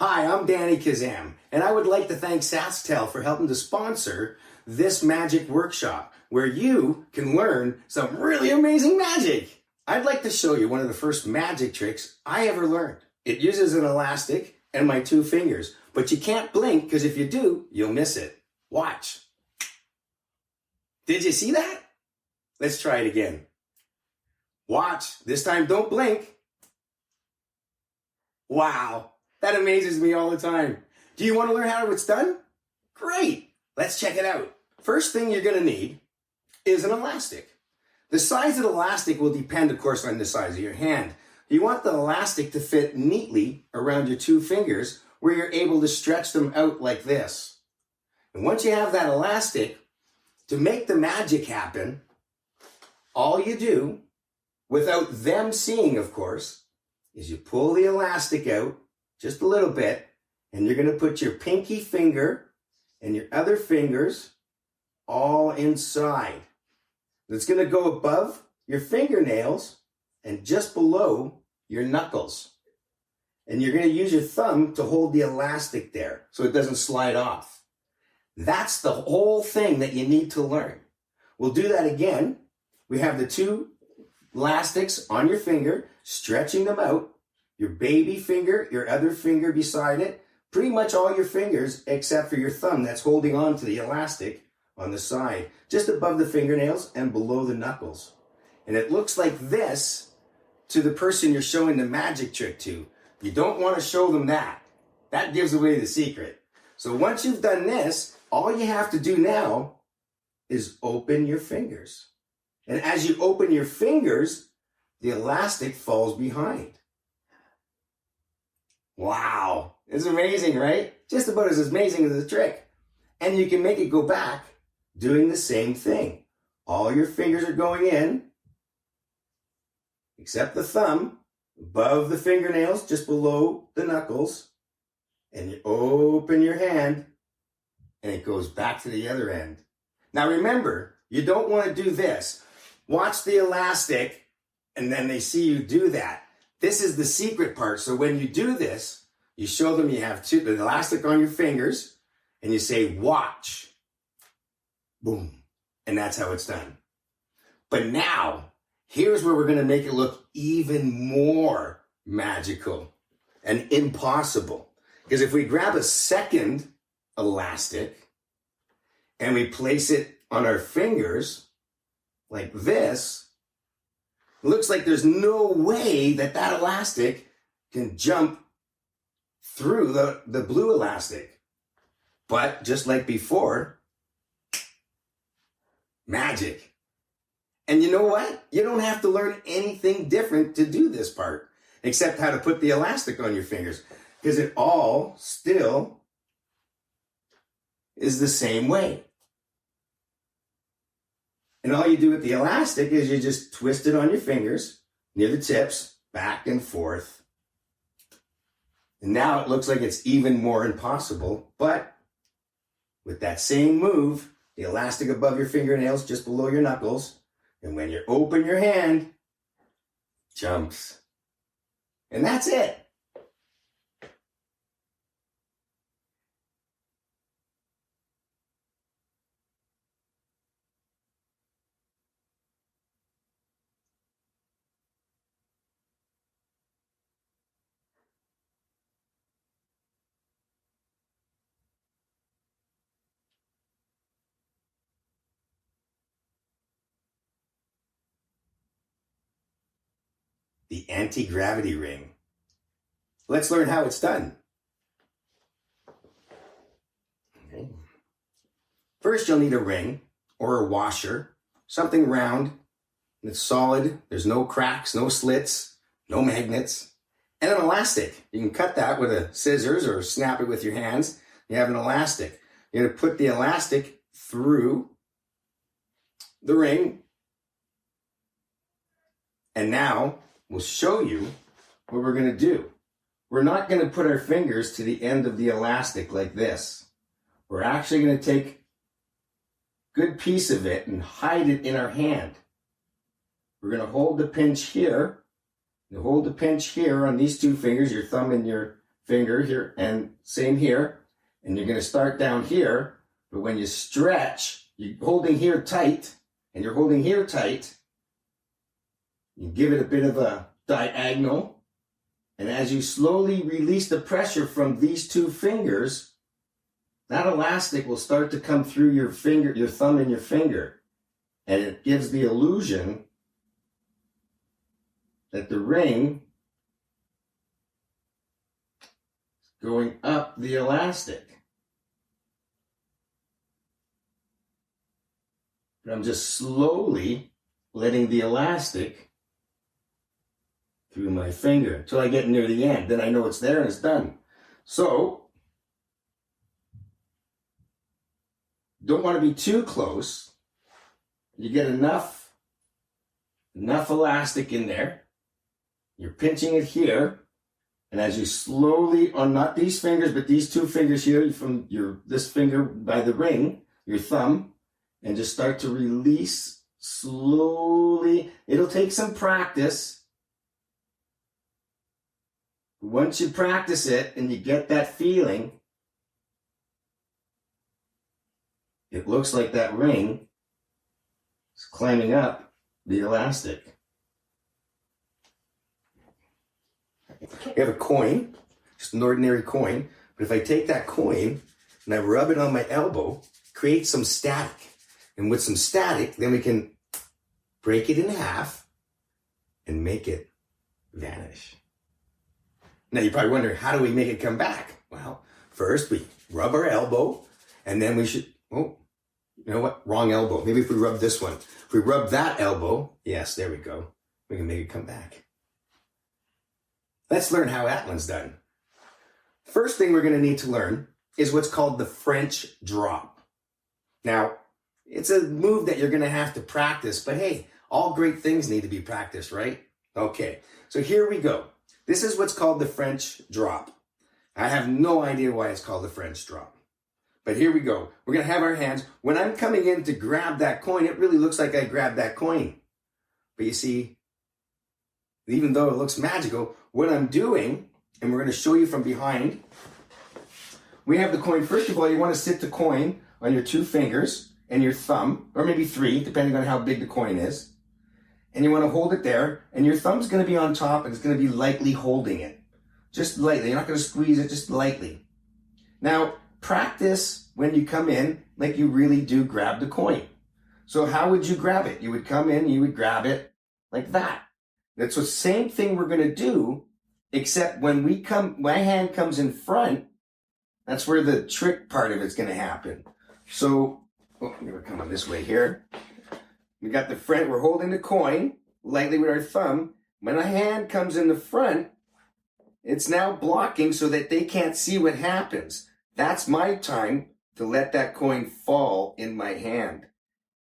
Hi, I'm Danny Kazam, and I would like to thank SaskTel for helping to sponsor this magic workshop where you can learn some really amazing magic. I'd like to show you one of the first magic tricks I ever learned. It uses an elastic and my 2 fingers, but you can't blink because if you do, you'll miss it. Watch. Did you see that? Let's try it again. Watch. This time don't blink. Wow. That amazes me all the time. Do you want to learn how it's done? Great. Let's check it out. First thing you're going to need is an elastic. The size of the elastic will depend, of course, on the size of your hand. You want the elastic to fit neatly around your 2 fingers where you're able to stretch them out like this. And once you have that elastic, to make the magic happen, all you do, without them seeing, of course, is you pull the elastic out just a little bit, and you're going to put your pinky finger and your other fingers all inside. It's going to go above your fingernails and just below your knuckles. And you're going to use your thumb to hold the elastic there so it doesn't slide off. That's the whole thing that you need to learn. We'll do that again. We have the 2 elastics on your finger, stretching them out. Your baby finger, your other finger beside it, pretty much all your fingers except for your thumb that's holding on to the elastic on the side, just above the fingernails and below the knuckles. And it looks like this to the person you're showing the magic trick to. You don't want to show them that. That gives away the secret. So once you've done this, all you have to do now is open your fingers. And as you open your fingers, the elastic falls behind. Wow, it's amazing, right? Just about as amazing as the trick. And you can make it go back doing the same thing. All your fingers are going in, except the thumb, above the fingernails, just below the knuckles. And you open your hand, and it goes back to the other end. Now remember, you don't want to do this. Watch the elastic, and then they see you do that. This is the secret part. So when you do this, you show them you have the elastic on your fingers, and you say, watch. Boom. And that's how it's done. But now, here's where we're going to make it look even more magical and impossible. Because if we grab a second elastic and we place it on our fingers like this, it looks like there's no way that that elastic can jump through the blue elastic. But just like before, magic. And you know what? You don't have to learn anything different to do this part, except how to put the elastic on your fingers, because it all still is the same way. And all you do with the elastic is you just twist it on your fingers near the tips, back and forth. And now it looks like it's even more impossible, but with that same move, the elastic above your fingernails, just below your knuckles, and when you open your hand, jumps. And that's it. The anti-gravity ring. Let's learn how it's done. Okay. First, you'll need a ring or a washer, something round that's solid. There's no cracks, no slits, no magnets, and an elastic. You can cut that with a scissors or snap it with your hands. You have an elastic. You're going to put the elastic through the ring, and now we'll show you what we're going to do. We're not going to put our fingers to the end of the elastic like this. We're actually going to take a good piece of it and hide it in our hand. We're going to hold the pinch here. You hold the pinch here on these 2 fingers, your thumb and your finger here, and same here. And you're going to start down here, but when you stretch, you're holding here tight, and you're holding here tight. You give it a bit of a diagonal, and as you slowly release the pressure from these two fingers, that elastic will start to come through your finger, your thumb and your finger, and it gives the illusion that the ring is going up the elastic. But I'm just slowly letting the elastic through my finger until I get near the end. Then I know it's there and it's done. So, don't want to be too close. You get enough elastic in there. You're pinching it here. And as you slowly, on not these fingers, but these two fingers here, from this finger by the ring, your thumb, and just start to release slowly. It'll take some practice. Once you practice it and you get that feeling, it looks like that ring is climbing up the elastic. We have a coin, just an ordinary coin, but if I take that coin and I rub it on my elbow, create some static. And with some static, then we can break it in half and make it vanish. Now you're probably wondering, how do we make it come back? Well, first we rub our elbow, and then we should, oh, you know what? Wrong elbow. Maybe if we rub this one. If we rub that elbow, yes, there we go. We can make it come back. Let's learn how that one's done. First thing we're going to need to learn is what's called the French drop. Now, it's a move that you're going to have to practice, but hey, all great things need to be practiced, right? Okay, so here we go. This is what's called the French drop. I have no idea why it's called the French drop. But here we go. We're going to have our hands. When I'm coming in to grab that coin, it really looks like I grabbed that coin. But you see, even though it looks magical, what I'm doing, and we're going to show you from behind, we have the coin. First of all, you want to sit the coin on your two fingers and your thumb, or maybe three, depending on how big the coin is. And you want to hold it there, and your thumb's going to be on top, and it's going to be lightly holding it. Just lightly. You're not going to squeeze it, just lightly. Now, practice when you come in like you really do grab the coin. So how would you grab it? You would come in, you would grab it like that. That's the same thing we're going to do, except when my hand comes in front, that's where the trick part of it's going to happen. So, we're coming this way here. We got the front, we're holding the coin lightly with our thumb. When a hand comes in the front, it's now blocking so that they can't see what happens. That's my time to let that coin fall in my hand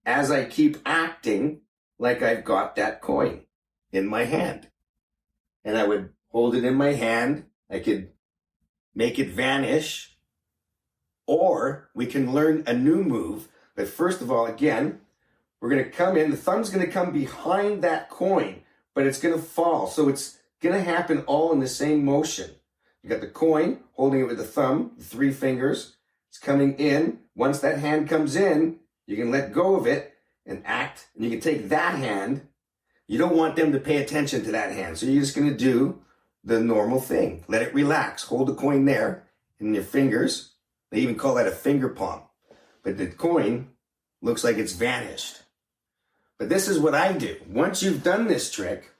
as I keep acting like I've got that coin in my hand. And I would hold it in my hand. I could make it vanish, or we can learn a new move. But first of all, again, we're going to come in, the thumb's going to come behind that coin, but it's going to fall. So it's going to happen all in the same motion. You got the coin, holding it with the thumb, the three fingers. It's coming in. Once that hand comes in, you can let go of it and act. And you can take that hand. You don't want them to pay attention to that hand. So you're just going to do the normal thing. Let it relax. Hold the coin there in your fingers. They even call that a finger palm. But the coin looks like it's vanished. But this is what I do. Once you've done this trick,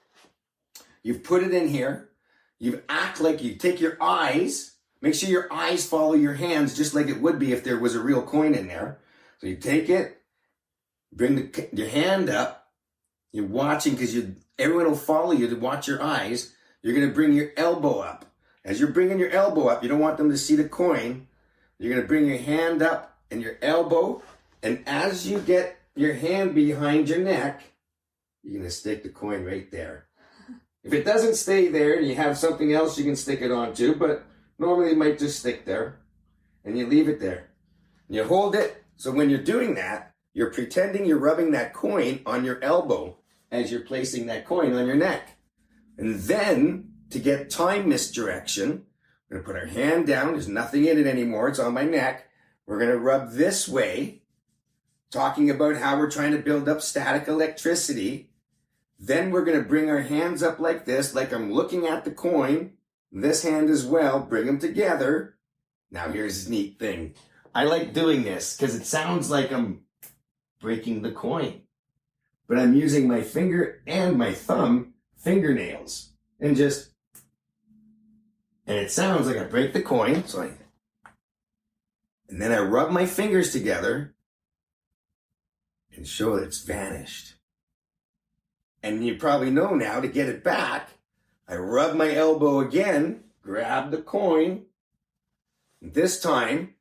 you've put it in here, you act like you take your eyes, make sure your eyes follow your hands just like it would be if there was a real coin in there. So you take it, bring your hand up, you're watching because everyone will follow you to watch your eyes. You're going to bring your elbow up. As you're bringing your elbow up, you don't want them to see the coin. You're going to bring your hand up and your elbow, and as you get your hand behind your neck, you're going to stick the coin right there. If it doesn't stay there and you have something else you can stick it onto, but normally it might just stick there, and you leave it there. And you hold it, so when you're doing that, you're pretending you're rubbing that coin on your elbow as you're placing that coin on your neck. And then, to get time misdirection, We're going to put our hand down. There's nothing in it anymore. It's on my neck. We're going to rub this way, talking about how we're trying to build up static electricity. Then we're going to bring our hands up like this, like I'm looking at the coin. This hand as well. Bring them together. Now here's a neat thing. I like doing this because it sounds like I'm breaking the coin. But I'm using my finger and my thumb fingernails. And it sounds like I break the coin. And then I rub my fingers together and show that it's vanished. And you probably know now, to get it back, I rub my elbow again, grab the coin. This time,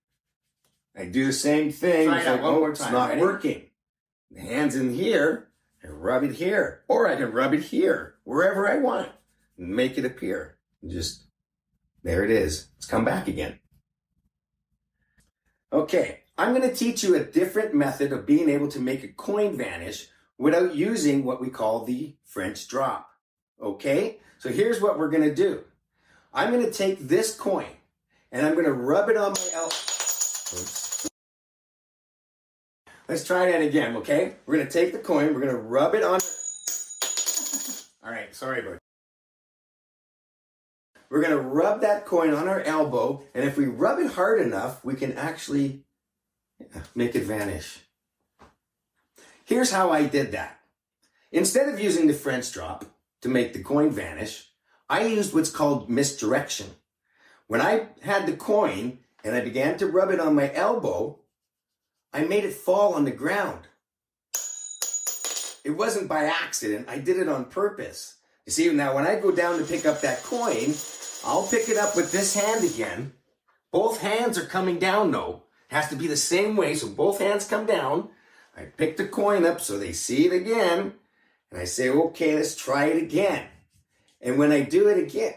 I do the same thing. Try that one more time. It's not Ready? working. The hand's in here. I rub it here. Or I can rub it here, wherever I want, and make it appear. There it is. It's come back again. Okay, I'm going to teach you a different method of being able to make a coin vanish without using what we call the French drop. Okay, so here's what we're going to do. I'm going to take this coin and I'm going to rub it on my elbow. Let's try that again, okay? We're going to take the coin, we're going to rub it on. All right, sorry about that. We're going to rub that coin on our elbow, and if we rub it hard enough, we can actually make it vanish. Here's how I did that. Instead of using the French drop to make the coin vanish, I used what's called misdirection. When I had the coin and I began to rub it on my elbow, I made it fall on the ground. It wasn't by accident. I did it on purpose. You see, now when I go down to pick up that coin, I'll pick it up with this hand again. Both hands are coming down though. It has to be the same way, so both hands come down. I pick the coin up so they see it again. And I say, okay, let's try it again. And when I do it again,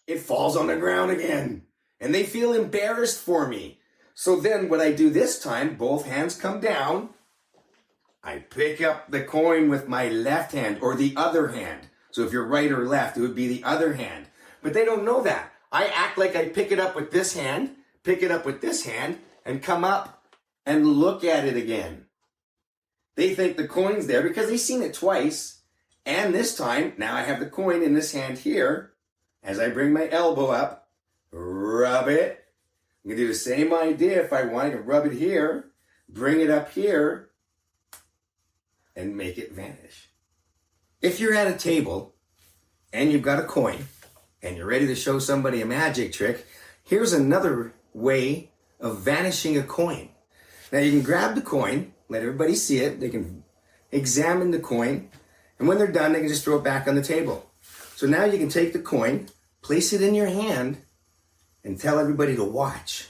it falls on the ground again. And they feel embarrassed for me. So then what I do this time, both hands come down. I pick up the coin with my left hand or the other hand. So if you're right or left, it would be the other hand. But they don't know that. I act like I pick it up with this hand, pick it up with this hand, and come up and look at it again. They think the coin's there because they've seen it twice. And this time, now I have the coin in this hand here. As I bring my elbow up, rub it. I'm going to do the same idea if I want. I can rub it here, bring it up here, and make it vanish. If you're at a table and you've got a coin and you're ready to show somebody a magic trick, here's another way of vanishing a coin. Now you can grab the coin, let everybody see it. They can examine the coin, and when they're done, they can just throw it back on the table. So now you can take the coin, place it in your hand, and tell everybody to watch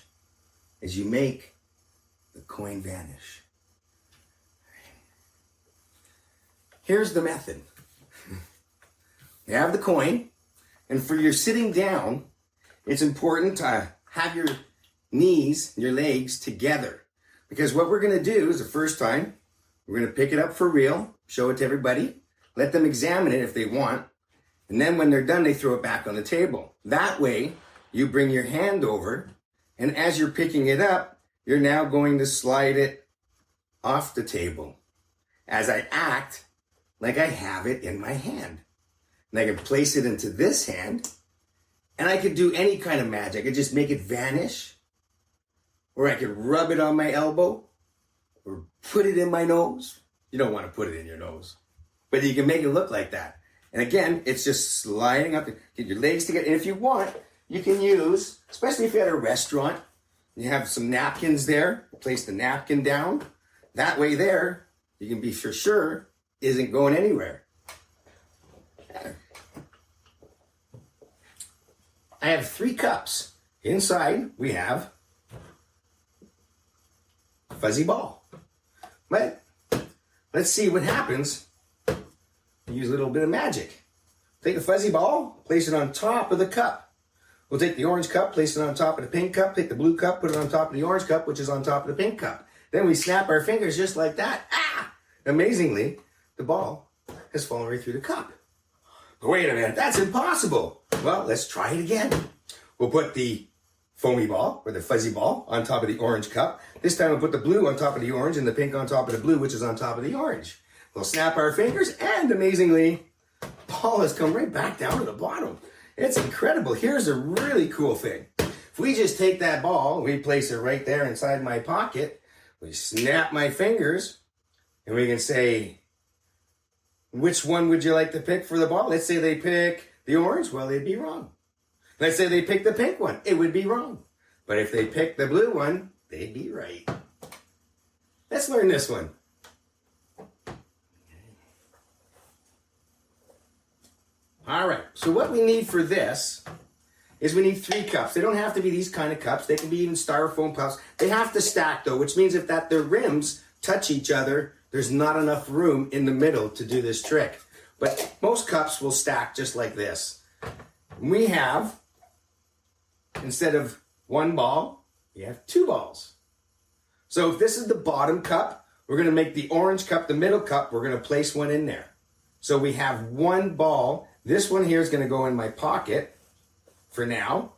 as you make the coin vanish. Here's the method. You have the coin, and for your sitting down, it's important to have your knees, your legs together. Because what we're going to do is the first time, we're going to pick it up for real, show it to everybody, let them examine it if they want, and then when they're done, they throw it back on the table. That way, you bring your hand over, and as you're picking it up, you're now going to slide it off the table as I act like I have it in my hand. And I can place it into this hand, and I could do any kind of magic. I could just make it vanish, or I could rub it on my elbow, or put it in my nose. You don't want to put it in your nose, but you can make it look like that. And again, it's just sliding up, get your legs together. And if you want, you can use, especially if you're at a restaurant, you have some napkins there, place the napkin down. That way there, you can be for sure isn't going anywhere. I have 3 cups. Inside, we have a fuzzy ball. But let's see what happens. Use a little bit of magic. Take the fuzzy ball, place it on top of the cup. We'll take the orange cup, place it on top of the pink cup, take the blue cup, put it on top of the orange cup, which is on top of the pink cup. Then we snap our fingers just like that. Ah! Amazingly, the ball has fallen right through the cup. Wait a minute, that's impossible. Well, let's try it again. we'll put the foamy ball or the fuzzy ball on top of the orange cup. This time we'll put the blue on top of the orange and the pink on top of the blue, which is on top of the orange. We'll snap our fingers and amazingly, ball has come right back down to the bottom. It's incredible. Here's a really cool thing. If we just take that ball, we place it right there inside my pocket, we snap my fingers, and we can say, which one would you like to pick for the ball? Let's say they pick the orange. Well, they'd be wrong. Let's say they pick the pink one. It would be wrong. But if they pick the blue one, they'd be right. Let's learn this one. All right, so what we need for this is we need 3 cups. They don't have to be these kind of cups. They can be even styrofoam cups. They have to stack though, which means if their rims touch each other, there's not enough room in the middle to do this trick. But most cups will stack just like this. We have, instead of 1 ball, we have 2 balls. So if this is the bottom cup, we're gonna make the orange cup the middle cup, we're gonna place one in there. So we have 1 ball. This one here is gonna go in my pocket for now.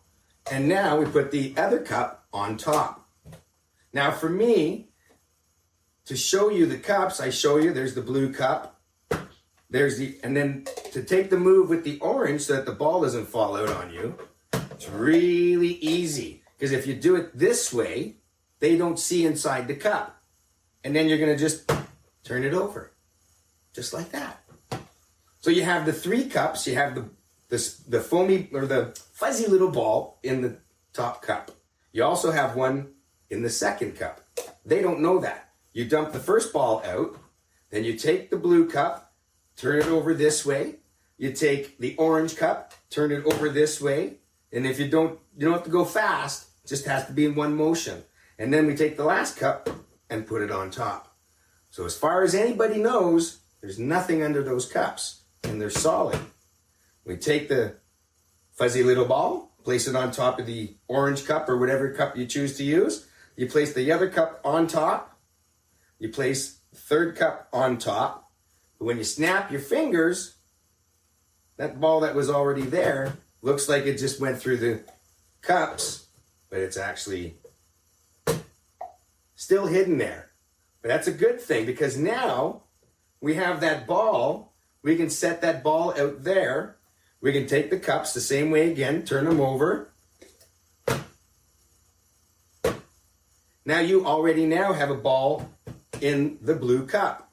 And now we put the other cup on top. Now for me, to show you the cups, I show you there's the blue cup. And then to take the move with the orange so that the ball doesn't fall out on you, it's really easy. Because if you do it this way, they don't see inside the cup. And then you're gonna just turn it over, just like that. So you have the 3 cups, you have the foamy or the fuzzy little ball in the top cup. You also have one in the second cup. They don't know that. You dump the first ball out, then you take the blue cup, turn it over this way. You take the orange cup, turn it over this way. And if you don't have to go fast, it just has to be in one motion. And then we take the last cup and put it on top. So as far as anybody knows, there's nothing under those cups and they're solid. We take the fuzzy little ball, place it on top of the orange cup or whatever cup you choose to use. You place the other cup on top. You place the third cup on top. But when you snap your fingers, that ball that was already there looks like it just went through the cups, but it's actually still hidden there. But that's a good thing because now we have that ball. We can set that ball out there. We can take the cups the same way again, turn them over. Now you already now have a ball in the blue cup.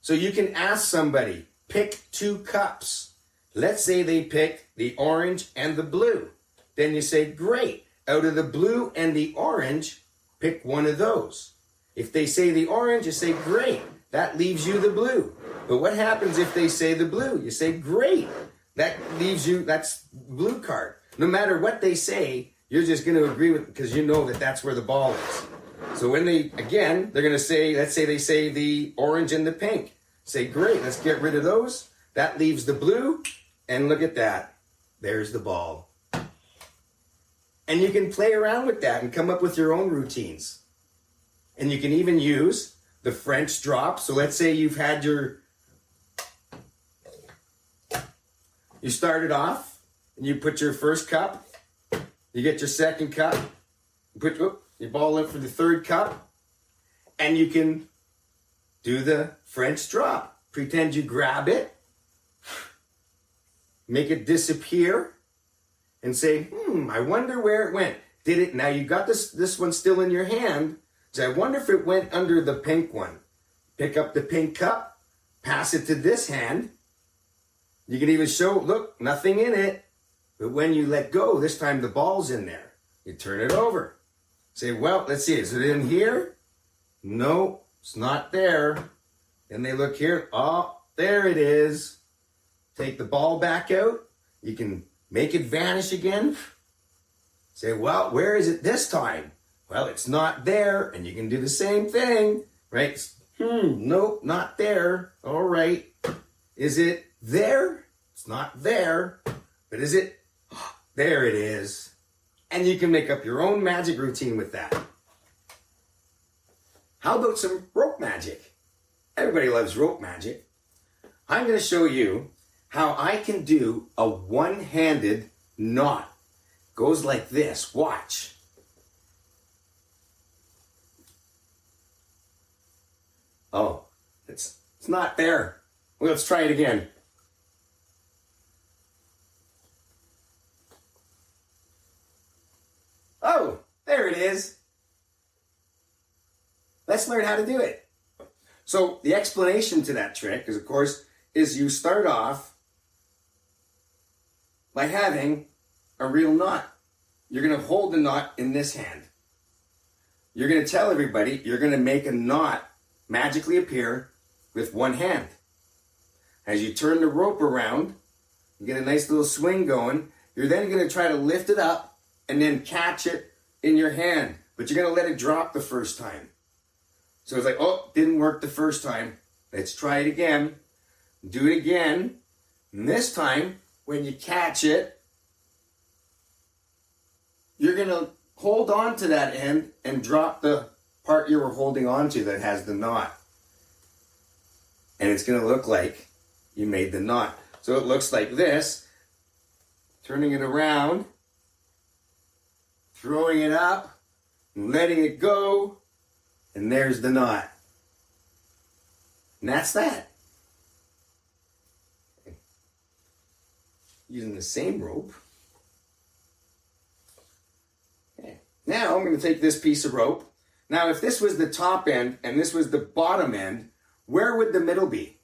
So you can ask somebody, pick 2 cups. Let's say they pick the orange and the blue. Then you say, great, out of the blue and the orange, pick one of those. If they say the orange, you say, great, that leaves you the blue. But what happens if they say the blue? You say, great, that leaves you, that's blue card. No matter what they say, you're just going to agree with it because you know that that's where the ball is. So when they're going to say, let's say they say the orange and the pink. Say, great, let's get rid of those. That leaves the blue. And look at that. There's the ball. And you can play around with that and come up with your own routines. And you can even use the French drop. So let's say you started off and you put your first cup. You get your second cup. You put your ball in for the third cup. And you can do the French drop. Pretend you grab it. Make it disappear. And say, I wonder where it went. Did it? Now you got this one still in your hand. So I wonder if it went under the pink one. Pick up the pink cup. Pass it to this hand. You can even show, look, nothing in it. But when you let go, this time the ball's in there. You turn it over. Say, well, let's see, is it in here? No, it's not there. Then they look here. Oh, there it is. Take the ball back out. You can make it vanish again. Say, well, where is it this time? Well, it's not there. And you can do the same thing, right? Nope, not there. All right. Is it there? It's not there. But is it? There it is. And you can make up your own magic routine with that. How about some rope magic? Everybody loves rope magic. I'm going to show you how I can do a one-handed knot. goes like this. Watch. Oh, it's not there. Well, let's try it again. Oh, there it is. Let's learn how to do it. So the explanation to that trick is, of course, is you start off by having a real knot. You're going to hold the knot in this hand. You're going to tell everybody you're going to make a knot magically appear with one hand. As you turn the rope around, you get a nice little swing going. You're then going to try to lift it up and then catch it in your hand. But you're going to let it drop the first time. So it's like, oh, didn't work the first time. Let's try it again. Do it again. And this time, when you catch it, you're going to hold on to that end and drop the part you were holding on to that has the knot. And it's going to look like you made the knot. So it looks like this. Turning it around, throwing it up, and letting it go. And there's the knot. And that's that. Using the same rope. Okay. Now I'm going to take this piece of rope. Now if this was the top end and this was the bottom end, where would the middle be?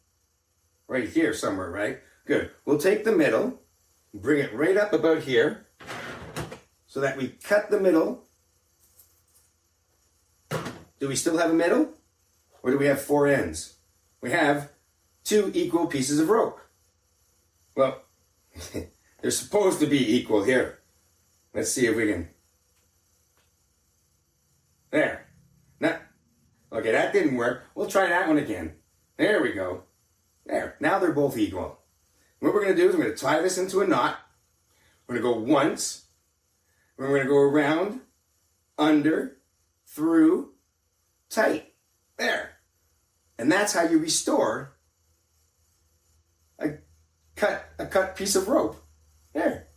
Right here somewhere, right? Good. We'll take the middle, bring it right up about here, so that we cut the middle. Do we still have a middle? Or do we have four ends? We have two equal pieces of rope. Well, they're supposed to be equal here. Let's see if we can. There. Now, okay, that didn't work. We'll try that one again. There we go. There. Now they're both equal. What we're going to do is we're going to tie this into a knot. We're going to go once. We're going to go around, under, through, tight. There. And that's how you restore a cut piece of rope. There.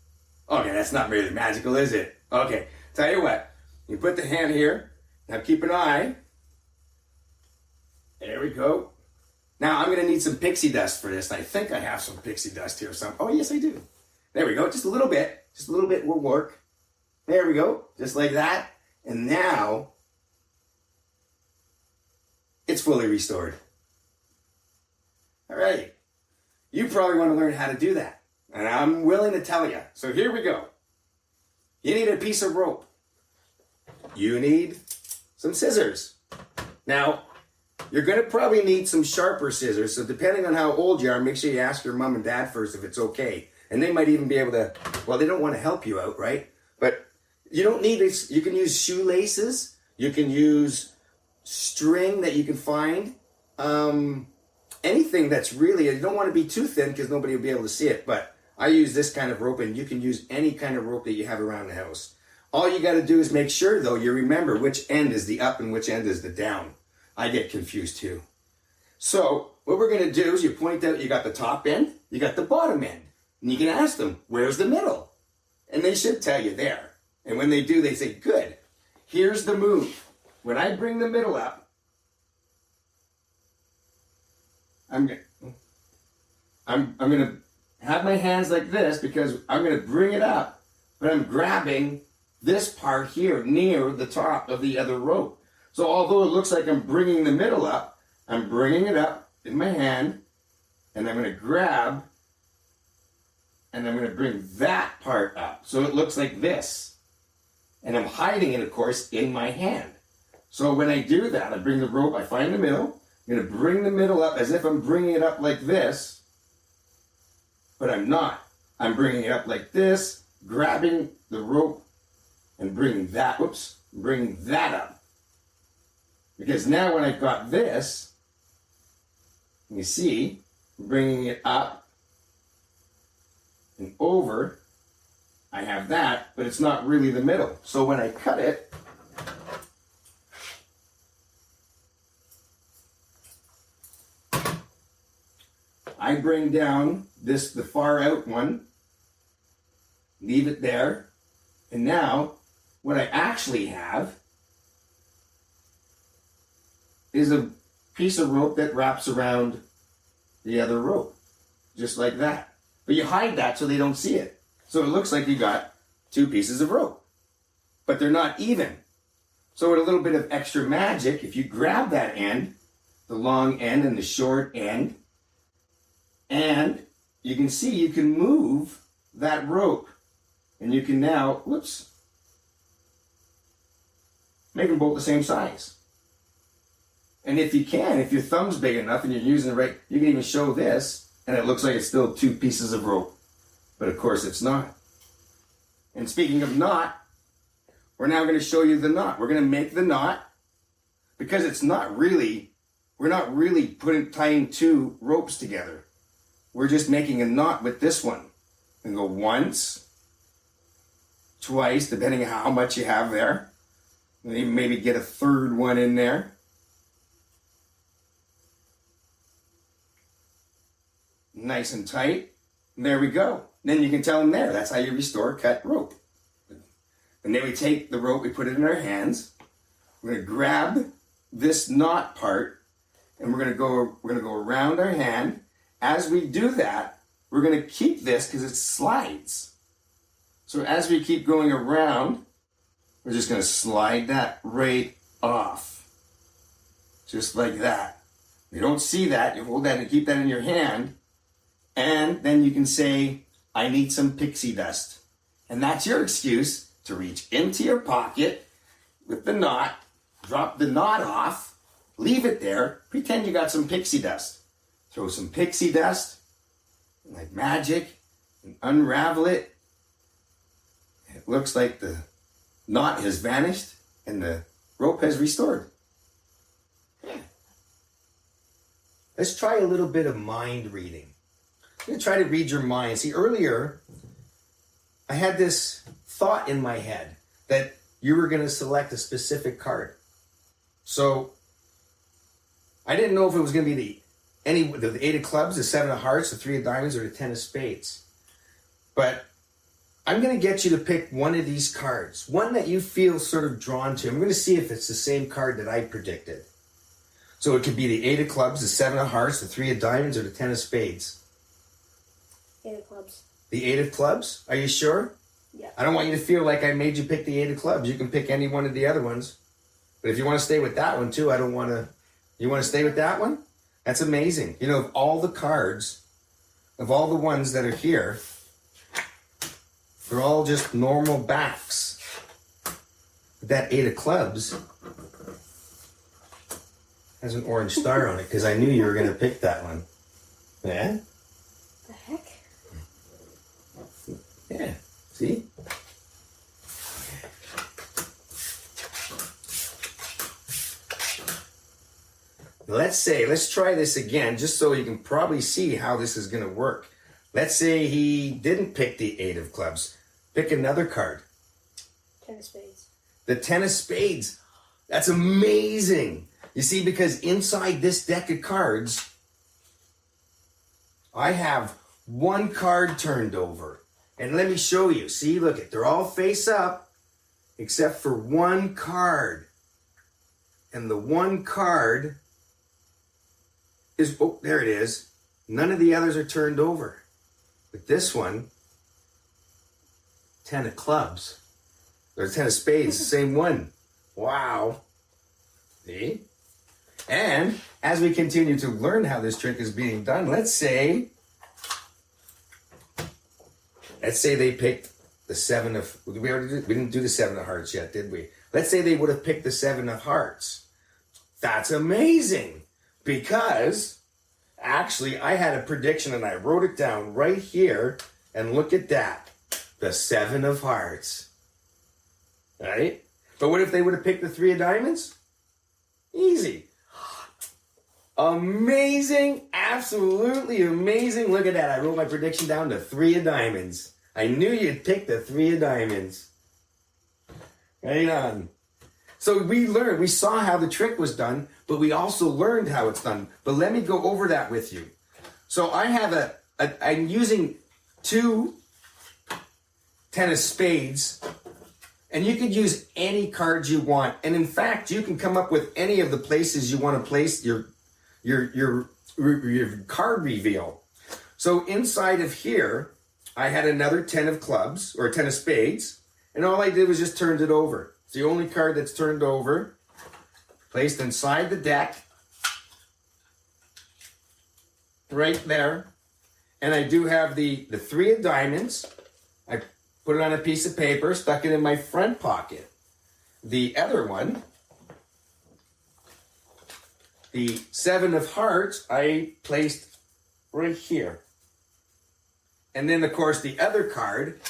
Okay, that's not really magical, is it? Okay, tell you what. You put the hand here. Now keep an eye. There we go. Now I'm going to need some pixie dust for this. I think I have some pixie dust here. Oh, yes, I do. There we go. Just a little bit. Just a little bit will work. There we go. Just like that. And now it's fully restored. All right. You probably want to learn how to do that. And I'm willing to tell you. So here we go. You need a piece of rope. You need some scissors. Now, you're going to probably need some sharper scissors. So depending on how old you are, make sure you ask your mom and dad first if it's okay. And they might even be able to, well, they don't want to help you out, right? But you don't need this. You can use shoelaces. You can use string that you can find. Anything that's really, you don't want to be too thin because nobody will be able to see it. But I use this kind of rope, and you can use any kind of rope that you have around the house. All you got to do is make sure, though, you remember which end is the up and which end is the down. I get confused, too. So what we're going to do is you point out you got the top end, you got the bottom end. And you can ask them, where's the middle? And they should tell you there. And when they do, they say, good. Here's the move. When I bring the middle up, I'm going to have my hands like this because I'm going to bring it up, but I'm grabbing this part here near the top of the other rope. So although it looks like I'm bringing the middle up, I'm bringing it up in my hand, and I'm going to grab, and I'm going to bring that part up. So it looks like this. And I'm hiding it, of course, in my hand. So when I do that, I bring the rope, I find the middle, I'm going to bring the middle up as if I'm bringing it up like this, but I'm not. I'm bringing it up like this, grabbing the rope and bringing that, bringing that up. Because now when I've got this, you see, bringing it up and over, I have that, but it's not really the middle. So when I cut it, I bring down the far out one, leave it there, And now, what I actually have is a piece of rope that wraps around the other rope, just like that. But you hide that so they don't see it. So it looks like you got two pieces of rope, but they're not even. So with a little bit of extra magic, if you grab that end, the long end and the short end, and you can see you can move that rope, and you can now, whoops, make them both the same size. And if you can, if your thumb's big enough and you're using it right, you can even show this, and it looks like it's still two pieces of rope. But of course it's not. And speaking of knot, we're now going to show you the knot. We're going to make the knot, because it's not really, we're not really tying two ropes together. We're just making a knot with this one. And go once, twice, depending on how much you have there. And even maybe get a third one in there. Nice and tight. And there we go. Then you can tell them there. That's how you restore cut rope. And then we take the rope, we put it in our hands. We're going to grab this knot part, and we're going to go around our hand. As we do that, we're going to keep this because it slides. So as we keep going around, we're just going to slide that right off. Just like that. You don't see that. You hold that and keep that in your hand. And then you can say, I need some pixie dust. And that's your excuse to reach into your pocket with the knot, drop the knot off, leave it there, pretend you got some pixie dust. Throw some pixie dust, like magic, and unravel it. It looks like the knot has vanished and the rope has restored. Yeah. Let's try a little bit of mind reading. I'm going to try to read your mind. See, earlier, I had this thought in my head that you were going to select a specific card. So I didn't know if it was going to be the 8 of clubs, the 7 of hearts, the 3 of diamonds, or the 10 of spades. But I'm going to get you to pick one of these cards, one that you feel sort of drawn to. I'm going to see if it's the same card that I predicted. So it could be the 8 of clubs, the 7 of hearts, the 3 of diamonds, or the 10 of spades. 8 of clubs. The 8 of clubs? Are you sure? Yeah. I don't want you to feel like I made you pick the 8 of clubs. You can pick any one of the other ones. But if you want to stay with that one too, I don't want to... You want to stay with that one? That's amazing. You know, of all the cards, of all the ones that are here, they're all just normal backs. But that 8 of clubs has an orange star on it because I knew you were going to pick that one. Yeah? The heck? Yeah. See? Let's try this again, just so you can probably see how this is going to work. Let's say he didn't pick the 8 of clubs. Pick another card. 10 of spades. The 10 of spades. That's amazing. You see, because inside this deck of cards, I have one card turned over. And let me show you. See, look it. They're all face up, except for one card. And the one card is, oh, there it is. None of the others are turned over. But this one, 10 of clubs, or 10 of spades, the same one. Wow. See? And as we continue to learn how this trick is being done, let's say they picked the 7 of, we didn't do the 7 of hearts yet, did we? Let's say they would have picked the 7 of hearts. That's amazing, because actually I had a prediction and I wrote it down right here, and look at that, the 7 of hearts, right? But what if they would have picked the 3 of diamonds? Easy. Amazing, absolutely amazing. Look at that, I wrote my prediction down to 3 of diamonds. I knew you'd pick the 3 of diamonds. Right on. So we saw how the trick was done, but we also learned how it's done. But let me go over that with you. So I have I'm using 2 10 of spades And you could use any cards you want. And in fact, you can come up with any of the places you want to place your card reveal. So inside of here, I had another 10 of clubs, or 10 of spades, and all I did was just turned it over. It's the only card that's turned over, placed inside the deck, right there. And I do have the 3 of diamonds. I put it on a piece of paper, stuck it in my front pocket. The other one, the 7 of hearts, I placed right here. And then, of course, the other card,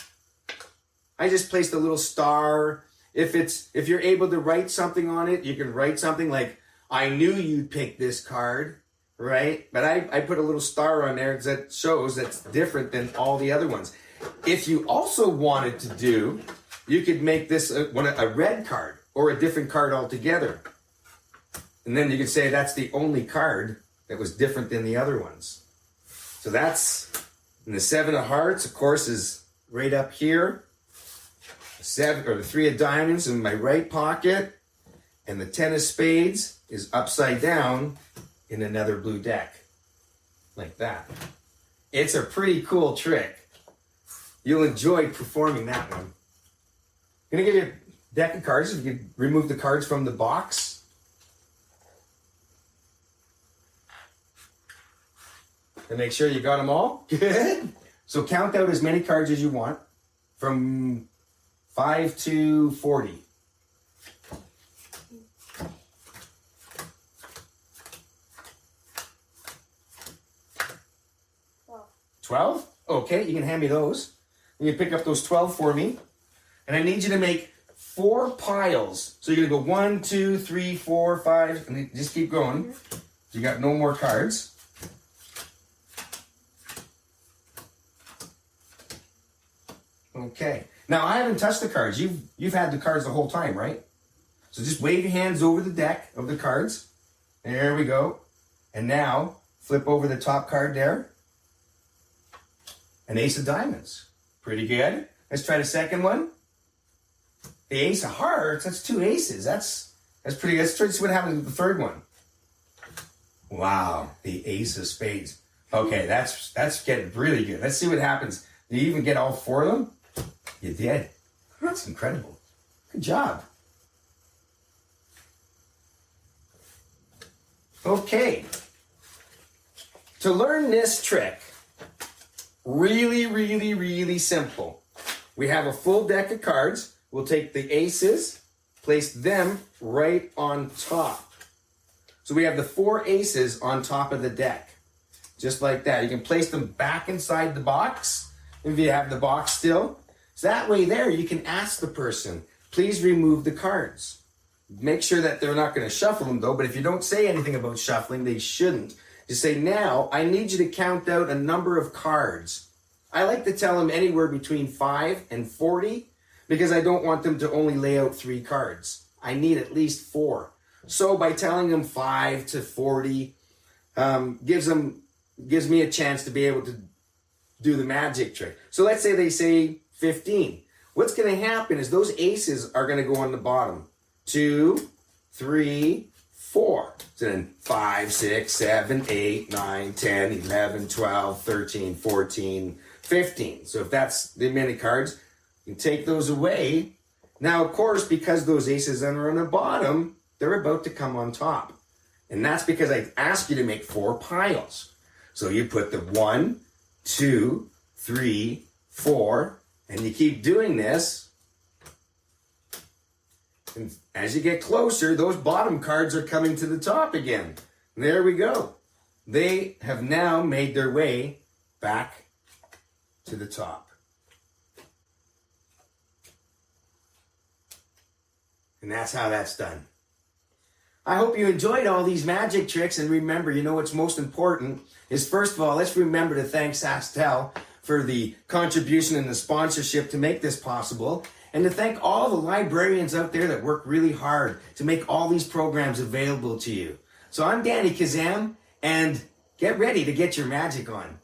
I just placed a little star. If you're able to write something on it, you can write something like, I knew you'd pick this card, right? But I put a little star on there that shows that's different than all the other ones. If you also wanted to do, you could make this a red card or a different card altogether. And then you could say that's the only card that was different than the other ones. So that's, and the 7 of hearts, of course, is right up here. The 3 of diamonds in my right pocket. And the 10 of spades is upside down in another blue deck. Like that. It's a pretty cool trick. You'll enjoy performing that one. I'm going to give you a deck of cards. If you can remove the cards from the box. And make sure you got them all. Good. So count out as many cards as you want. From 5 to 40. 12? Okay, you can hand me those. You can pick up those 12 for me. And I need you to make 4 piles. So you're going to go 1, 2, 3, 4, 5, and just keep going. You got no more cards. Okay. Now, I haven't touched the cards. You've had the cards the whole time, right? So just wave your hands over the deck of the cards. There we go. And now, flip over the top card there. An ace of diamonds. Pretty good. Let's try the second one. The ace of hearts. That's 2 aces. That's pretty good. Let's try to see what happens with the third one. Wow. The ace of spades. Okay, that's getting really good. Let's see what happens. Do you even get all 4 of them? You did. That's incredible. Good job. Okay. To learn this trick, really, really, really simple. We have a full deck of cards. We'll take the aces, place them right on top. So we have the 4 aces on top of the deck. Just like that. You can place them back inside the box if you have the box still. So that way there, you can ask the person, please remove the cards. Make sure that they're not going to shuffle them though, but if you don't say anything about shuffling, they shouldn't. Just say, now, I need you to count out a number of cards. I like to tell them anywhere between 5 and 40 because I don't want them to only lay out 3 cards. I need at least 4. So by telling them 5 to 40, gives me a chance to be able to do the magic trick. So let's say they say 15. What's going to happen is those aces are going to go on the bottom. 2, 3, 4. So then 5, 6, 7, 8, 9, 10, 11, 12, 13, 14, 15. So if that's the many cards, you can take those away. Now, of course, because those aces are on the bottom, they're about to come on top. And that's because I asked you to make 4 piles. So you put the 1, 2, 3, 4, and you keep doing this. And as you get closer, those bottom cards are coming to the top again. There we go. They have now made their way back to the top. And that's how that's done. I hope you enjoyed all these magic tricks, and remember, you know what's most important is, first of all, let's remember to thank SaskTel for the contribution and the sponsorship to make this possible, and to thank all the librarians out there that work really hard to make all these programs available to you. So I'm Danny Kazam, and get ready to get your magic on.